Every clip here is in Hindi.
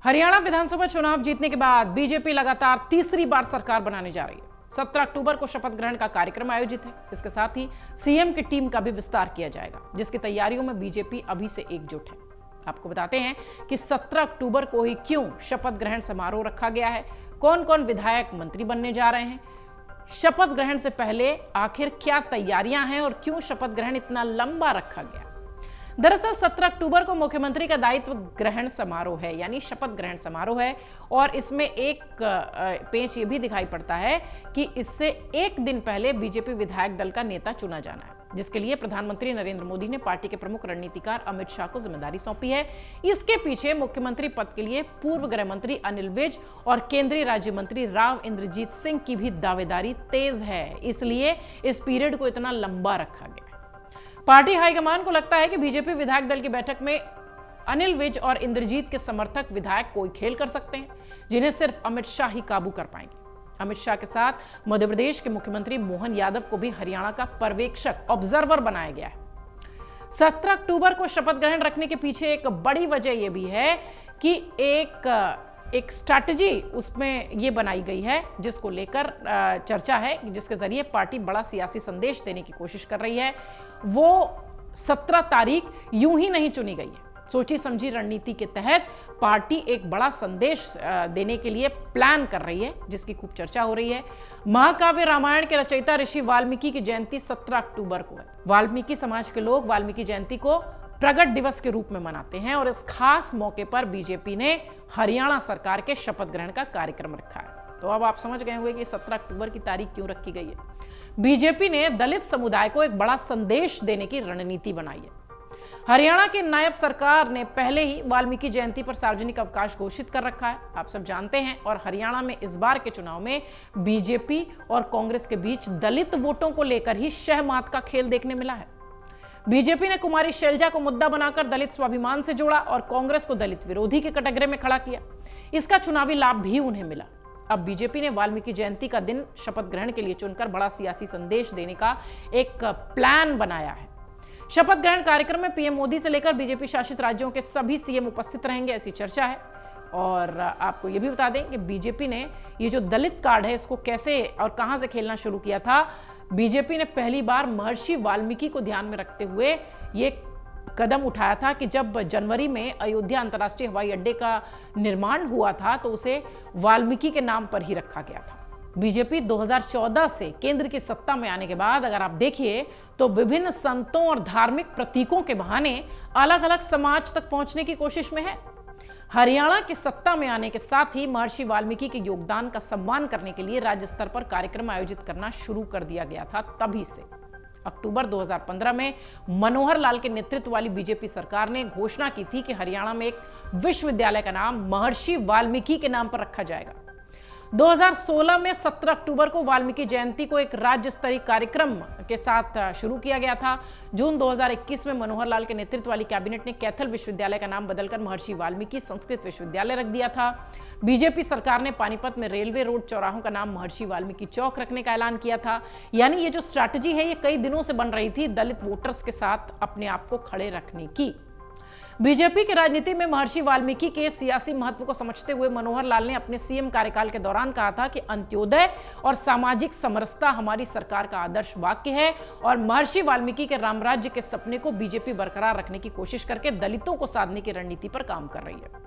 हरियाणा विधानसभा चुनाव जीतने के बाद बीजेपी लगातार तीसरी बार सरकार बनाने जा रही है। 17 अक्टूबर को शपथ ग्रहण का कार्यक्रम आयोजित है। इसके साथ ही सीएम की टीम का भी विस्तार किया जाएगा, जिसकी तैयारियों में बीजेपी अभी से एकजुट है। आपको बताते हैं कि 17 अक्टूबर को ही क्यों शपथ ग्रहण समारोह रखा गया है, कौन कौन विधायक मंत्री बनने जा रहे हैं, शपथ ग्रहण से पहले आखिर क्या तैयारियां हैं और क्यों शपथ ग्रहण इतना लंबा रखा गया। दरअसल 17 अक्टूबर को मुख्यमंत्री का दायित्व ग्रहण समारोह है, यानी शपथ ग्रहण समारोह है। और इसमें एक पेच ये भी दिखाई पड़ता है कि इससे एक दिन पहले बीजेपी विधायक दल का नेता चुना जाना है, जिसके लिए प्रधानमंत्री नरेंद्र मोदी ने पार्टी के प्रमुख रणनीतिकार अमित शाह को जिम्मेदारी सौंपी है। इसके पीछे मुख्यमंत्री पद के लिए पूर्व गृह मंत्री अनिल विज और केंद्रीय राज्य मंत्री राव इंद्रजीत सिंह की भी दावेदारी तेज है, इसलिए इस पीरियड को इतना लंबा रखा गया। पार्टी हाईकमान को लगता है कि बीजेपी विधायक दल की बैठक में अनिल विज और इंद्रजीत के समर्थक विधायक कोई खेल कर सकते हैं, जिन्हें सिर्फ अमित शाह ही काबू कर पाएंगे। अमित शाह के साथ मध्य प्रदेश के मुख्यमंत्री मोहन यादव को भी हरियाणा का पर्यवेक्षक ऑब्जर्वर बनाया गया है। 17 अक्टूबर को शपथ ग्रहण रखने के पीछे एक बड़ी वजह यह भी है कि एक स्ट्रैटेजी उसमें ये बनाई गई है, जिसको लेकर चर्चा है, जिसके जरिए पार्टी बड़ा सियासी संदेश देने की कोशिश कर रही है। वो 17 तारीख यूं ही नहीं चुनी गई है। सोची समझी रणनीति के तहत पार्टी एक बड़ा संदेश देने के लिए प्लान कर रही है, जिसकी खूब चर्चा हो रही है। महाकाव्य रामायण के रचयिता ऋषि वाल्मीकि की जयंती 17 अक्टूबर को है। वाल्मीकि समाज के लोग वाल्मीकि जयंती को प्रगट दिवस के रूप में मनाते हैं और इस खास मौके पर बीजेपी ने हरियाणा सरकार के शपथ ग्रहण का कार्यक्रम रखा है। तो अब आप समझ गए होंगे कि 17 अक्टूबर की तारीख क्यों रखी गई है। बीजेपी ने दलित समुदाय को एक बड़ा संदेश देने की रणनीति बनाई है। हरियाणा की नायब सरकार ने पहले ही वाल्मीकि जयंती पर सार्वजनिक अवकाश घोषित कर रखा है, आप सब जानते हैं। और हरियाणा में इस बार के चुनाव में बीजेपी और कांग्रेस के बीच दलित वोटों को लेकर ही शहमात का खेल देखने मिला है। बीजेपी ने कुमारी शैलजा को मुद्दा बनाकर दलित स्वाभिमान से जोड़ा और कांग्रेस को दलित विरोधी के कटघरे में खड़ा किया। इसका चुनावी लाभ भी उन्हें मिला। अब बीजेपी ने वाल्मीकि जयंती का दिन शपथ ग्रहण के लिए चुनकर बड़ा सियासी संदेश देने का एक प्लान बनाया है। शपथ ग्रहण कार्यक्रम में पीएम मोदी से लेकर बीजेपी शासित राज्यों के सभी सीएम उपस्थित रहेंगे, ऐसी चर्चा है। और आपको यह भी बता दें कि बीजेपी ने ये जो दलित कार्ड है, इसको कैसे और कहां से खेलना शुरू किया था। बीजेपी ने पहली बार महर्षि वाल्मीकि को ध्यान में रखते हुए ये कदम उठाया था कि जब जनवरी में अयोध्या अंतर्राष्ट्रीय हवाई अड्डे का निर्माण हुआ था, तो उसे वाल्मीकि के नाम पर ही रखा गया था। बीजेपी 2014 से केंद्र की सत्ता में आने के बाद अगर आप देखिए तो विभिन्न संतों और धार्मिक प्रतीकों के बहाने अलग अलग समाज तक पहुंचने की कोशिश में है। हरियाणा की सत्ता में आने के साथ ही महर्षि वाल्मीकि के योगदान का सम्मान करने के लिए राज्य स्तर पर कार्यक्रम आयोजित करना शुरू कर दिया गया था। तभी से अक्टूबर 2015 में मनोहर लाल के नेतृत्व वाली बीजेपी सरकार ने घोषणा की थी कि हरियाणा में एक विश्वविद्यालय का नाम महर्षि वाल्मीकि के नाम पर रखा जाएगा। 2016 में 17 अक्टूबर को वाल्मीकि जयंती को एक राज्य स्तरीय कार्यक्रम के साथ शुरू किया गया था। जून 2021 में मनोहर लाल के नेतृत्व वाली कैबिनेट ने कैथल विश्वविद्यालय का नाम बदलकर महर्षि वाल्मीकि संस्कृत विश्वविद्यालय रख दिया था। बीजेपी सरकार ने पानीपत में रेलवे रोड चौराहों का नाम महर्षि वाल्मीकि चौक रखने का ऐलान किया था। यानी ये जो स्ट्रैटेजी है, ये कई दिनों से बन रही थी दलित वोटर्स के साथ अपने आप को खड़े रखने की। बीजेपी की राजनीति में महर्षि वाल्मीकि के सियासी महत्व को समझते हुए मनोहर लाल ने अपने सीएम कार्यकाल के दौरान कहा था कि अंत्योदय और सामाजिक समरसता हमारी सरकार का आदर्श वाक्य है और महर्षि वाल्मीकि के रामराज्य के सपने को बीजेपी बरकरार रखने की कोशिश करके दलितों को साधने की रणनीति पर काम कर रही है।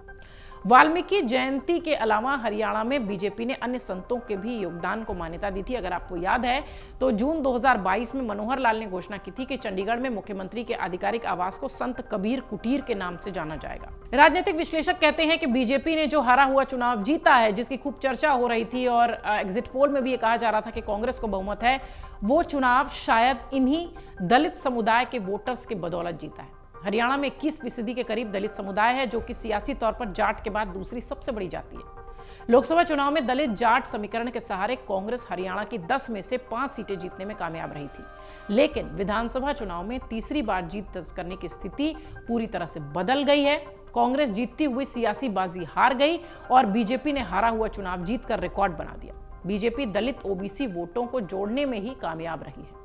वाल्मीकि जयंती के अलावा हरियाणा में बीजेपी ने अन्य संतों के भी योगदान को मान्यता दी थी। अगर आपको याद है तो जून 2022 में मनोहर लाल ने घोषणा की थी कि चंडीगढ़ में मुख्यमंत्री के आधिकारिक आवास को संत कबीर कुटीर के नाम से जाना जाएगा। राजनीतिक विश्लेषक कहते हैं कि बीजेपी ने जो हारा हुआ चुनाव जीता है, जिसकी खूब चर्चा हो रही थी और एग्जिट पोल में भी ये कहा जा रहा था कि कांग्रेस को बहुमत है, वो चुनाव शायद इन्हीं दलित समुदाय के वोटर्स के बदौलत जीता है। हरियाणा में 21% के करीब दलित समुदाय है, जो कि सियासी तौर पर जाट के बाद दूसरी सबसे बड़ी जाति है। लोकसभा चुनाव में दलित जाट समीकरण के सहारे कांग्रेस हरियाणा की 10 में से 5 सीटें जीतने में कामयाब रही थी, लेकिन विधानसभा चुनाव में तीसरी बार जीत दर्ज करने की स्थिति पूरी तरह से बदल गई है। कांग्रेस जीतती हुई सियासी बाजी हार गई और बीजेपी ने हारा हुआ चुनाव जीतकर रिकॉर्ड बना दिया। बीजेपी दलित ओबीसी वोटों को जोड़ने में ही कामयाब रही है।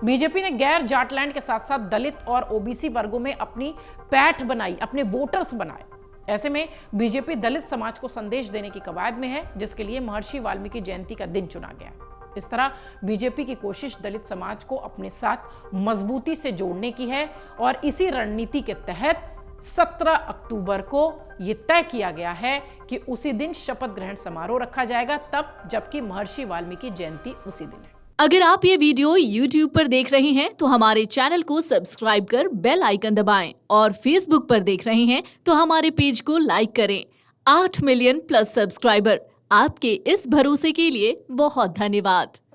बीजेपी ने गैर जाटलैंड के साथ साथ दलित और ओबीसी वर्गों में अपनी पैठ बनाई, अपने वोटर्स बनाए। ऐसे में बीजेपी दलित समाज को संदेश देने की कवायद में है, जिसके लिए महर्षि वाल्मीकि जयंती का दिन चुना गया। इस तरह बीजेपी की कोशिश दलित समाज को अपने साथ मजबूती से जोड़ने की है और इसी रणनीति के तहत 17 अक्टूबर को यह तय किया गया है कि उसी दिन शपथ ग्रहण समारोह रखा जाएगा, तब जबकि महर्षि वाल्मीकि जयंती उसी दिन है। अगर आप ये वीडियो YouTube पर देख रहे हैं तो हमारे चैनल को सब्सक्राइब कर बेल आइकन दबाएं और Facebook पर देख रहे हैं तो हमारे पेज को लाइक करें। 8 मिलियन प्लस सब्सक्राइबर, आपके इस भरोसे के लिए बहुत धन्यवाद।